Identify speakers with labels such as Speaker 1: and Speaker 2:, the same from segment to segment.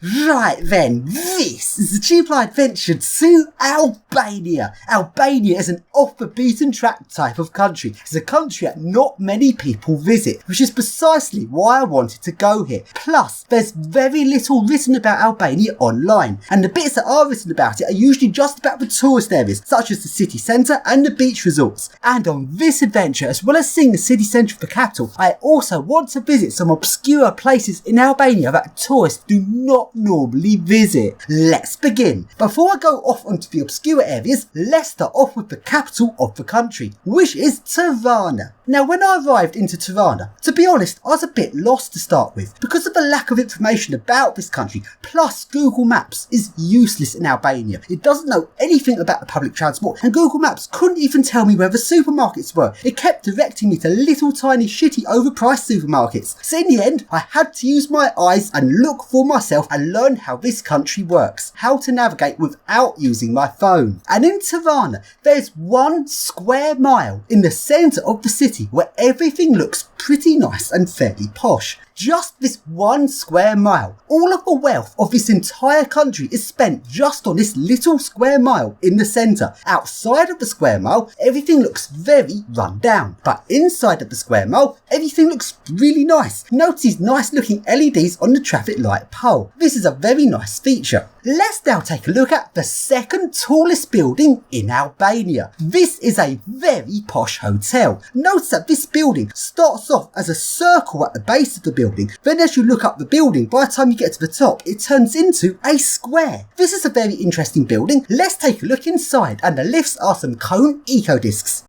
Speaker 1: Right then, this is the Cheaply Adventure to Albania. Albania is an off-the-beaten-track type of country. It's a country that not many people visit, which is precisely why I wanted to go here. Plus, there's very little written about Albania online, and the bits that are written about it are usually just about the tourist areas, such as the city centre and the beach resorts. And on this adventure, as well as seeing the city centre of the capital, I also want to visit some obscure places in Albania that tourists do not normally visit. Let's begin. Before I go off onto the obscure areas, let's start off with the capital of the country, which is Tirana. Now, when I arrived into Tirana, to be honest, I was a bit lost to start with because of the lack of information about this country. Plus, Google Maps is useless in Albania. It doesn't know anything about the public transport, and Google Maps couldn't even tell me where the supermarkets were. It kept directing me to little tiny shitty overpriced supermarkets. So in the end, I had to use my eyes and look for myself and learn how this country works, how to navigate without using my phone. And in Tirana, there's 1 square mile in the centre of the city where everything looks pretty nice and fairly posh. Just this 1 square mile. All of the wealth of this entire country is spent just on this little square mile in the centre. Outside of the square mile, everything looks very run down. But inside of the square mile, everything looks really nice. Notice these nice looking LEDs on the traffic light pole. This is a very nice feature. Let's now take a look at the second tallest building in Albania. This is a very posh hotel. Notice that this building starts off as a circle at the base of the building. Then as you look up the building, by the time you get to the top, it turns into a square. This is a very interesting building. Let's take a look inside, and the lifts are some cone eco discs.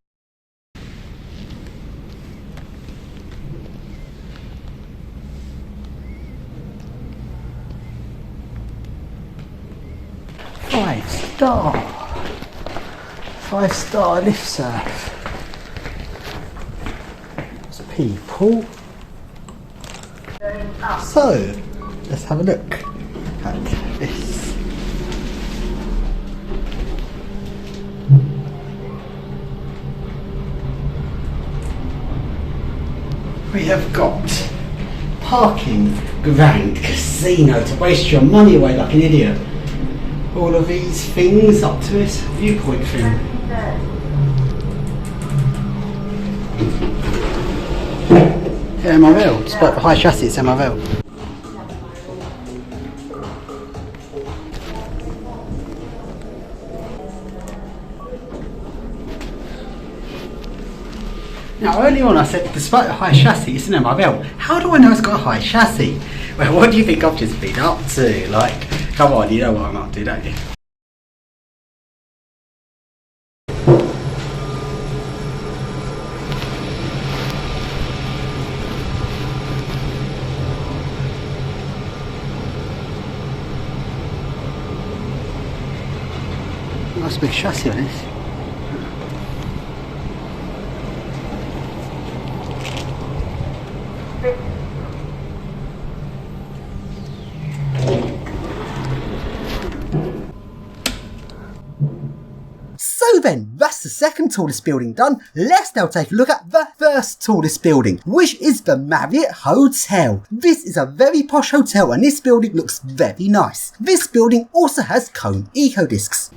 Speaker 1: Five-star lift surf. There's people. So, let's have a look at this. We have got parking, grand casino to waste your money away like an idiot. All of these things up to this viewpoint thing. MRL, despite the high chassis, it's MRL. Now earlier on I said despite the high chassis it's an MRL. How do I know it's got a high chassis? Well, what do you think I've just been up to? Like, come on, you know what I'm up to, don't you? Nice big chassis on this. So then, that's the second tallest building done. Let's now take a look at the first tallest building, which is the Marriott Hotel. This is a very posh hotel and this building looks very nice. This building also has cone eco discs.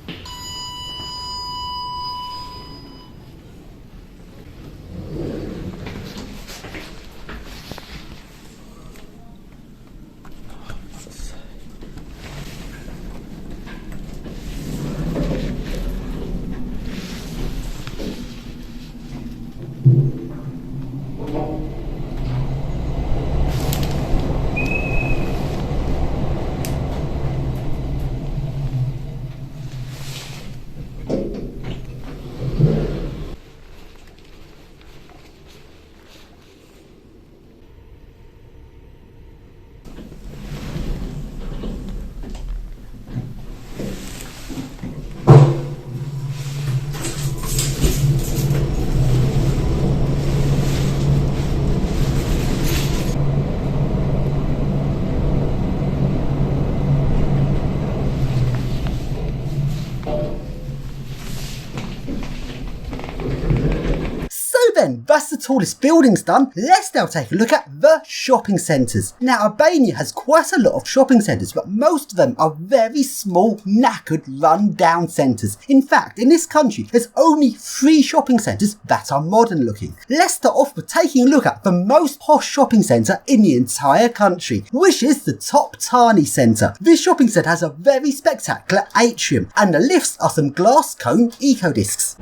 Speaker 1: then, that's the tallest buildings done. Let's now take a look at the shopping centres. Now, Albania has quite a lot of shopping centres, but most of them are very small, knackered, run-down centres. In fact, in this country, there's only 3 shopping centres that are modern looking. Let's start off with taking a look at the most posh shopping centre in the entire country, which is the Toptani Centre. This shopping centre has a very spectacular atrium, and the lifts are some glass cone eco-discs.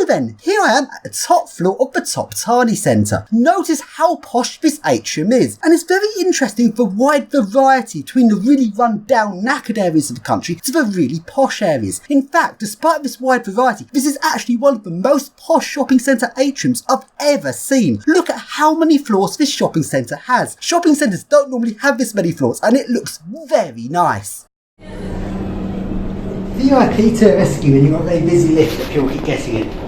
Speaker 1: Then, here I am at the top floor of the Toptani Centre. Notice how posh this atrium is, and it's very interesting the wide variety between the really run down knackered areas of the country to the really posh areas. In fact, despite this wide variety, this is actually one of the most posh shopping centre atriums I've ever seen. Look at how many floors this shopping centre has. Shopping centres don't normally have this many floors, and it looks very nice. VIP to rescue when you've got a very busy lift that people keep getting in.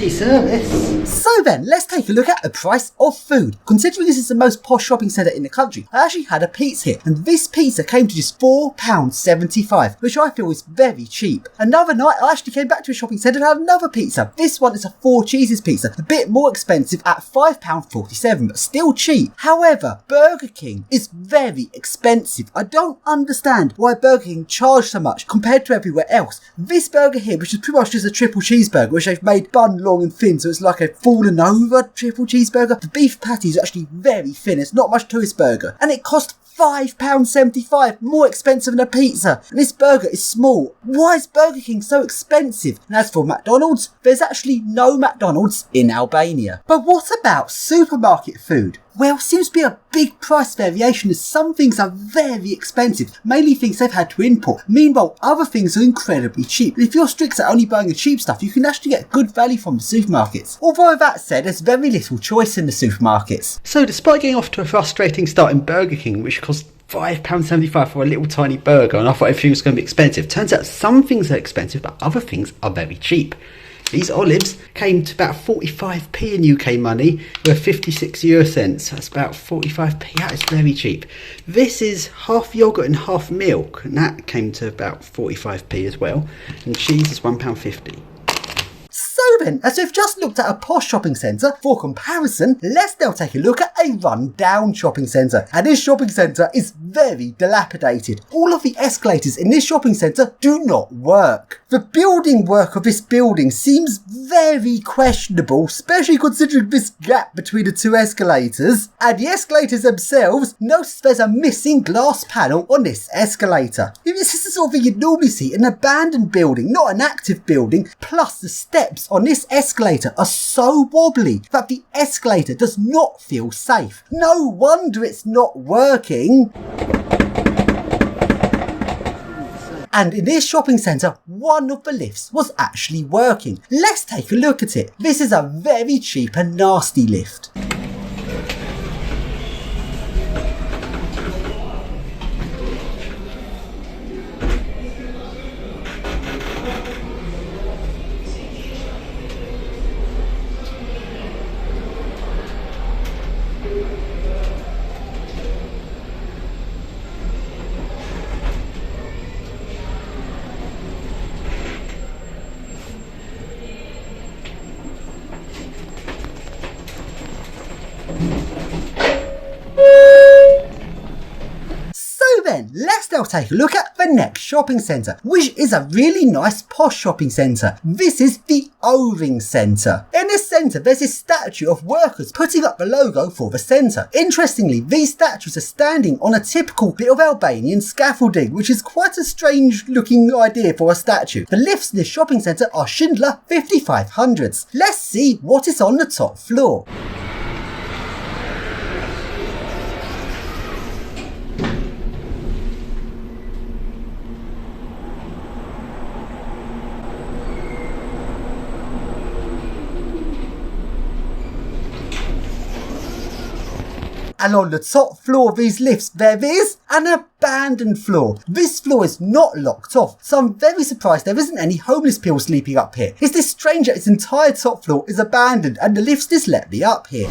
Speaker 1: Service. So then, let's take a look at the price of food. Considering this is the most posh shopping centre in the country, I actually had a pizza here, and this pizza came to just £4.75, which I feel is very cheap. Another night, I actually came back to a shopping centre and had another pizza. This one is a 4 cheeses pizza, a bit more expensive at £5.47, but still cheap. However, Burger King is very expensive. I don't understand why Burger King charge so much compared to everywhere else. This burger here, which is pretty much just a triple cheeseburger, which they've made bun long and thin, so it's like a fallen over triple cheeseburger. The beef patty is actually very thin, it's not much to this burger, and it cost £5.75, more expensive than a pizza, and this burger is small. Why is Burger King so expensive? And as for McDonald's, there's actually no McDonald's in Albania. But what about supermarket food? Well, seems to be a big price variation as some things are very expensive, mainly things they've had to import. Meanwhile, other things are incredibly cheap. And if you're strict at only buying the cheap stuff, you can actually get good value from the supermarkets. Although that said, there's very little choice in the supermarkets.
Speaker 2: So despite getting off to a frustrating start in Burger King, which cost £5.75 for a little tiny burger, and I thought everything was going to be expensive, turns out some things are expensive, but other things are very cheap. These olives came to about 45p in UK money, with 56 euro cents. That's about 45p. That is very cheap. This is half yoghurt and half milk, and that came to about 45p as well. And cheese is £1.50.
Speaker 1: So then, as we've just looked at a posh shopping centre, for comparison, let's now take a look at a run-down shopping centre. And this shopping centre is very dilapidated. All of the escalators in this shopping centre do not work. The building work of this building seems very questionable, especially considering this gap between the 2 escalators. And the escalators themselves, notice there's a missing glass panel on this escalator. This is the sort of thing you'd normally see in an abandoned building, not an active building. Plus, the steps on this escalator are so wobbly that the escalator does not feel safe. No wonder it's not working. And in this shopping centre, one of the lifts was actually working. Let's take a look at it. This is a very cheap and nasty lift. now take a look at the next shopping centre, which is a really nice posh shopping centre. This is the O-Ring Centre. In this centre, there's this statue of workers putting up the logo for the centre. Interestingly, these statues are standing on a typical bit of Albanian scaffolding, which is quite a strange looking idea for a statue. The lifts in this shopping centre are Schindler 5500s. Let's see what is on the top floor. And on the top floor of these lifts, there is an abandoned floor. This floor is not locked off, so I'm very surprised there isn't any homeless people sleeping up here. It's this strange that its entire top floor is abandoned and the lifts just let me up here.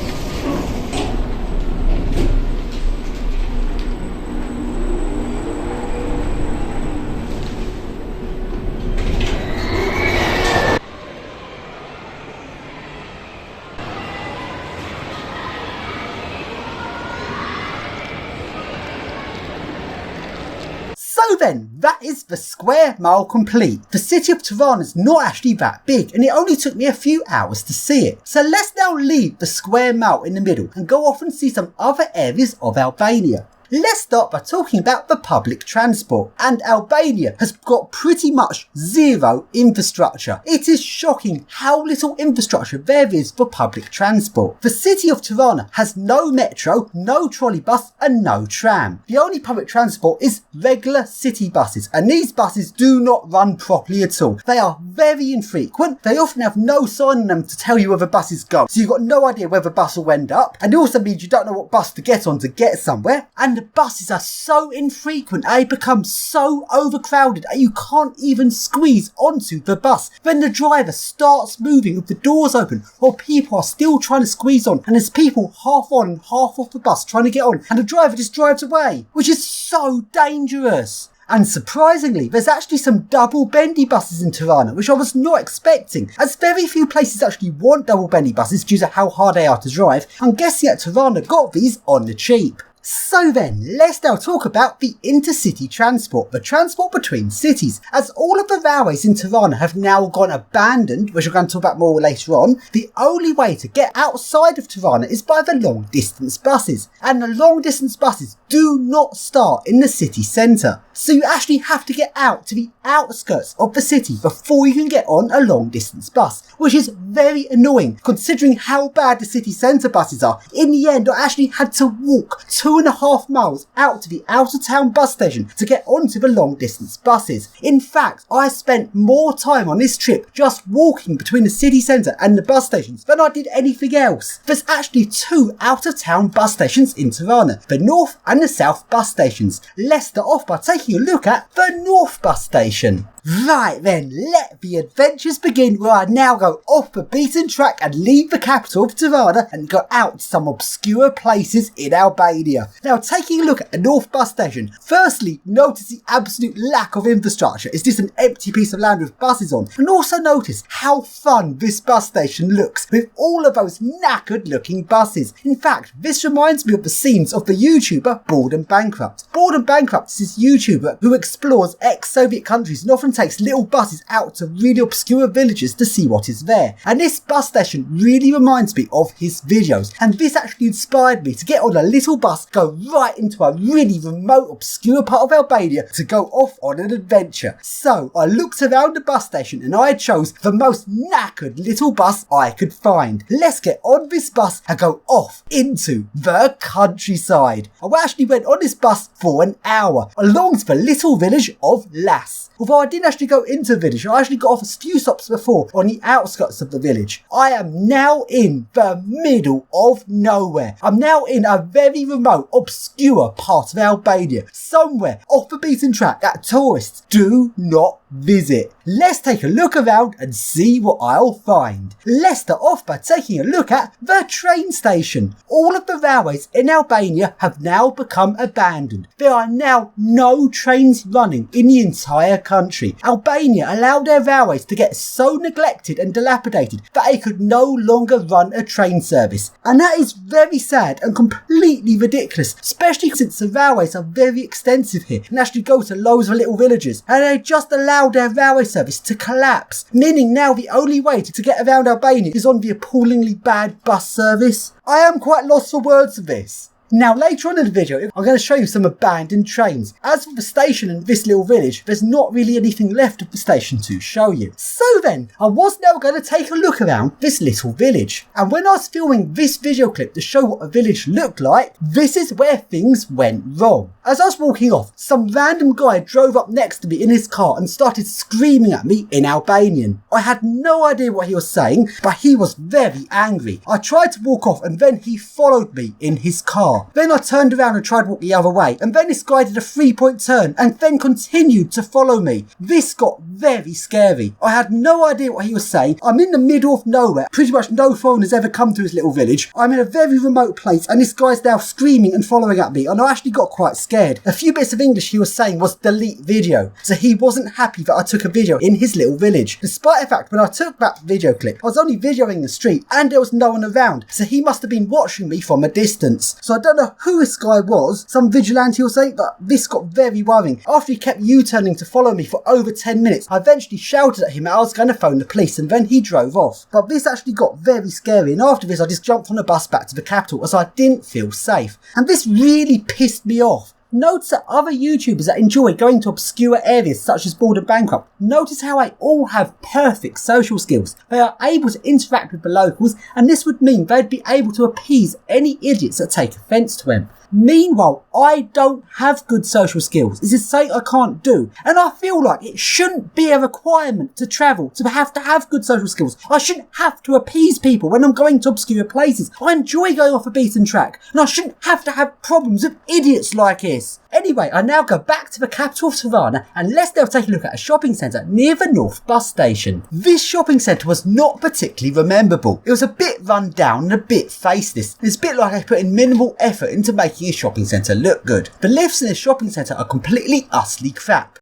Speaker 1: So then, that is the square mile complete. The city of Tirana is not actually that big and it only took me a few hours to see it. So let's now leave the square mile in the middle and go off and see some other areas of Albania. Let's start by talking about the public transport, and Albania has got pretty much zero infrastructure. It is shocking how little infrastructure there is for public transport. The city of Tirana has no metro, no trolley bus and no tram. The only public transport is regular city buses, and these buses do not run properly at all. They are very infrequent, they often have no sign on them to tell you where the buses go, so you've got no idea where the bus will end up, and it also means you don't know what bus to get on to get somewhere, and the buses are so infrequent and they become so overcrowded that you can't even squeeze onto the bus. When the driver starts moving with the doors open while people are still trying to squeeze on, and there's people half on and half off the bus trying to get on, and the driver just drives away, which is so dangerous. And surprisingly, there's actually some double bendy buses in Tirana, which I was not expecting, as very few places actually want double bendy buses due to how hard they are to drive. I'm guessing that Tirana got these on the cheap. So then, let's now talk about the intercity transport, the transport between cities. As all of the railways in Tirana have now gone abandoned, which we're going to talk about more later on, the only way to get outside of Tirana is by the long distance buses. And the long distance buses do not start in the city centre. So you actually have to get out to the outskirts of the city before you can get on a long distance bus, which is very annoying considering how bad the city centre buses are. In the end, I actually had to walk 2.5 miles out to the outer town bus station to get onto the long distance buses. In fact, I spent more time on this trip just walking between the city centre and the bus stations than I did anything else. There's actually 2 out of town bus stations in Tirana, the north and the south bus stations. Let's start off by taking a look at the north bus station. Right then, let the adventures begin, where I now go off the beaten track and leave the capital of Tirana and go out to some obscure places in Albania. Now, taking a look at the north bus station, firstly, notice the absolute lack of infrastructure. It's just an empty piece of land with buses on. And also notice how fun this bus station looks with all of those knackered looking buses. In fact, this reminds me of the scenes of the YouTuber Bored and Bankrupt. Bored and Bankrupt is this YouTuber who explores ex-Soviet countries and often takes little buses out to really obscure villages to see what is there. And this bus station really reminds me of his videos, and this actually inspired me to get on a little bus, go right into a really remote obscure part of Albania to go off on an adventure. So I looked around the bus station and I chose the most knackered little bus I could find. Let's get on this bus and go off into the countryside. I actually went on this bus for an hour along to the little village of Las. Although I didn't actually go into the village, I actually got off a few stops before on the outskirts of the village. I am now in the middle of nowhere. I'm now in a very remote, obscure part of Albania, somewhere off the beaten track that tourists do not visit. Let's take a look around and see what I'll find. Let's start off by taking a look at the train station. All of the railways in Albania have now become abandoned. There are now no trains running in the entire country. Albania allowed their railways to get so neglected and dilapidated that they could no longer run a train service. And that is very sad and completely ridiculous, especially since the railways are very extensive here and actually go to loads of little villages, and they just allowed their railway service to collapse, meaning now the only way to get around Albania is on the appallingly bad bus service. I am quite lost for words of this. Now later on in the video, I'm going to show you some abandoned trains. As for the station in this little village, there's not really anything left of the station to show you. So then, I was now going to take a look around this little village. And when I was filming this video clip to show what a village looked like, this is where things went wrong. As I was walking off, some random guy drove up next to me in his car and started screaming at me in Albanian. I had no idea what he was saying, but he was very angry. I tried to walk off and then he followed me in his car. Then I turned around and tried to walk the other way, and then this guy did a 3-point turn and then continued to follow me. This got very scary. I had no idea what he was saying. I'm in the middle of nowhere. Pretty much no foreigners ever come to this little village. I'm in a very remote place and this guy's now screaming and following at me, and I actually got quite scared. A few bits of English he was saying was delete video, so he wasn't happy that I took a video in his little village. Despite the fact when I took that video clip, I was only videoing the street and there was no one around, so he must have been watching me from a distance. So I don't know who this guy was, some vigilante or something, but this got very worrying. After he kept U-turning to follow me for over 10 minutes, I eventually shouted at him that I was going to phone the police, and then he drove off. But this actually got very scary, and after this I just jumped on a bus back to the capital as I didn't feel safe. And this really pissed me off. Notice that other YouTubers that enjoy going to obscure areas such as Border Bankrupt, notice how they all have perfect social skills. They are able to interact with the locals, and this would mean they'd be able to appease any idiots that take offence to them. Meanwhile, I don't have good social skills. This is something I can't do. And I feel like it shouldn't be a requirement to travel to have good social skills. I shouldn't have to appease people when I'm going to obscure places. I enjoy going off a beaten track, and I shouldn't have to have problems with idiots like this. Anyway, I now go back to the capital of Tirana, and let's now take a look at a shopping centre near the North bus station. This shopping centre was not particularly rememberable. It was a bit run down and a bit faceless. It's a bit like I put in minimal effort into making a shopping centre look good. The lifts in this shopping centre are completely utterly crap.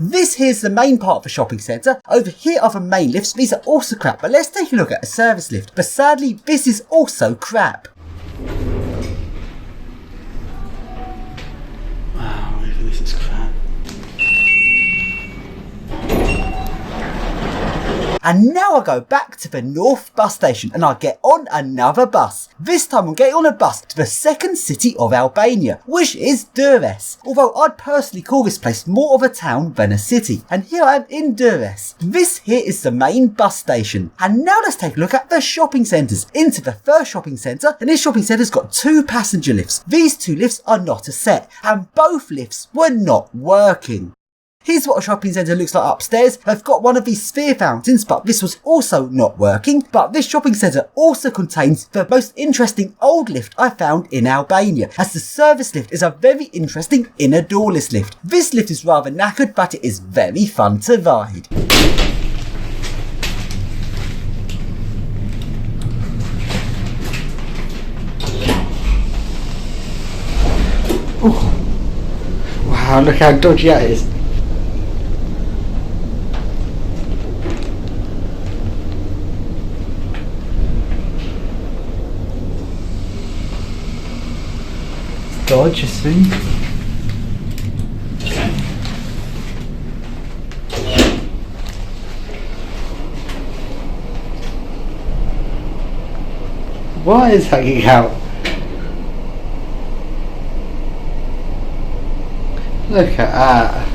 Speaker 1: This here's the main part of the shopping centre. Over here are the main lifts. These are also crap, but let's take a look at a service lift. But sadly, this is also crap.
Speaker 2: Wow, this is crap.
Speaker 1: And now I go back to the North bus station and I get on another bus. This time I'm getting on a bus to the second city of Albania, which is Durrës. Although I'd personally call this place more of a town than a city. And here I am in Durrës. This here is the main bus station. And now let's take a look at the shopping centres. Into the first shopping centre, and this shopping centre's got 2 passenger lifts. These 2 lifts are not a set, and both lifts were not working. Here's what a shopping centre looks like upstairs. I've got one of these sphere fountains, but this was also not working. But this shopping centre also contains the most interesting old lift I found in Albania, as the service lift is a very interesting inner doorless lift. This lift is rather knackered, but it is very fun to ride.
Speaker 2: Ooh. Wow, look how dodgy that is. Dodge, thing. What is hanging out? Look at that.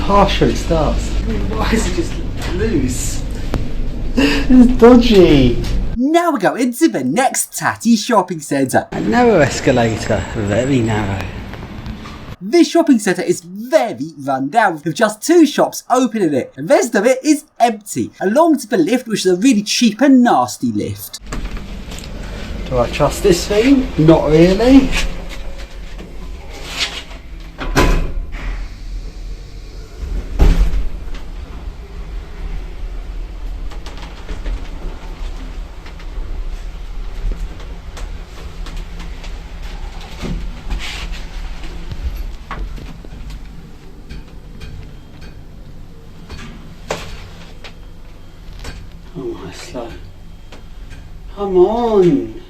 Speaker 2: harsher it starts. Why is it just loose? It's dodgy.
Speaker 1: Now we go into the next tatty shopping centre.
Speaker 2: A narrow escalator, very narrow.
Speaker 1: This shopping centre is very run down, with just 2 shops open in it. The rest of it is empty, along to the lift, which is a really cheap and nasty lift.
Speaker 2: Do I trust this thing? Not really. Oh my slow. Come on.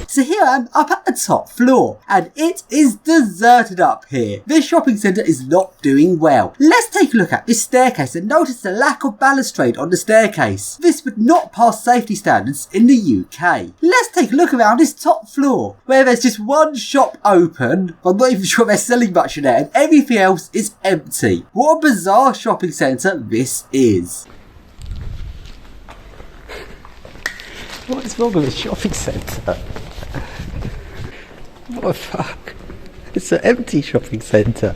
Speaker 1: So here I am up at the top floor, and it is deserted up here. This shopping centre is not doing well. Let's take a look at this staircase and notice the lack of balustrade on the staircase. This would not pass safety standards in the UK. Let's take a look around this top floor, where there's just 1 shop open. I'm not even sure they're selling much in there, and everything else is empty. What a bizarre shopping centre this is.
Speaker 2: What is wrong with a shopping centre? What the fuck? It's an empty shopping centre.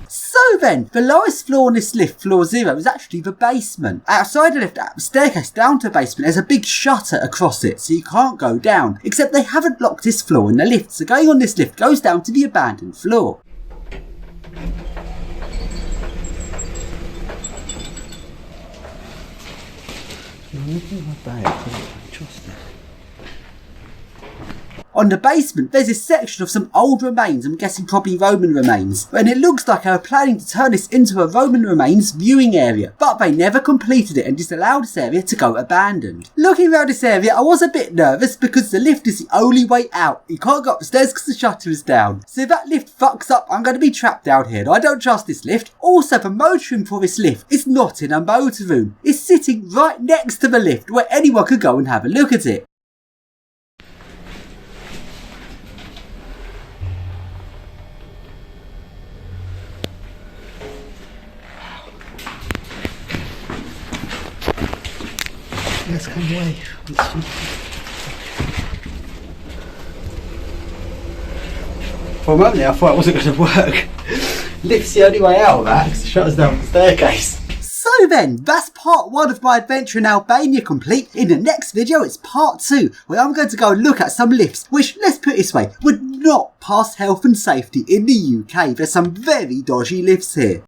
Speaker 1: So then, the lowest floor on this lift, floor 0, is actually the basement. Outside the lift, at the staircase down to the basement, there's a big shutter across it, so you can't go down. Except they haven't locked this floor in the lift, so going on this lift goes down to the abandoned floor. On the basement, there's this section of some old remains, I'm guessing probably Roman remains, and it looks like they were planning to turn this into a Roman remains viewing area, but they never completed it and just allowed this area to go abandoned. Looking around this area, I was a bit nervous because the lift is the only way out. You can't go upstairs because the shutter is down. So if that lift fucks up, I'm going to be trapped down here, and I don't trust this lift. Also, the motor room for this lift is not in a motor room. It's sitting right next to the lift where anyone could go and have a look at it.
Speaker 2: Let's come away. For a moment there, I thought it wasn't going to work. Lift's the only way out of that because the shutter's down the staircase.
Speaker 1: So then, that's part 1 of my adventure in Albania complete. In the next video, it's part 2, where I'm going to go and look at some lifts, which, let's put it this way, would not pass health and safety in the UK. There's some very dodgy lifts here.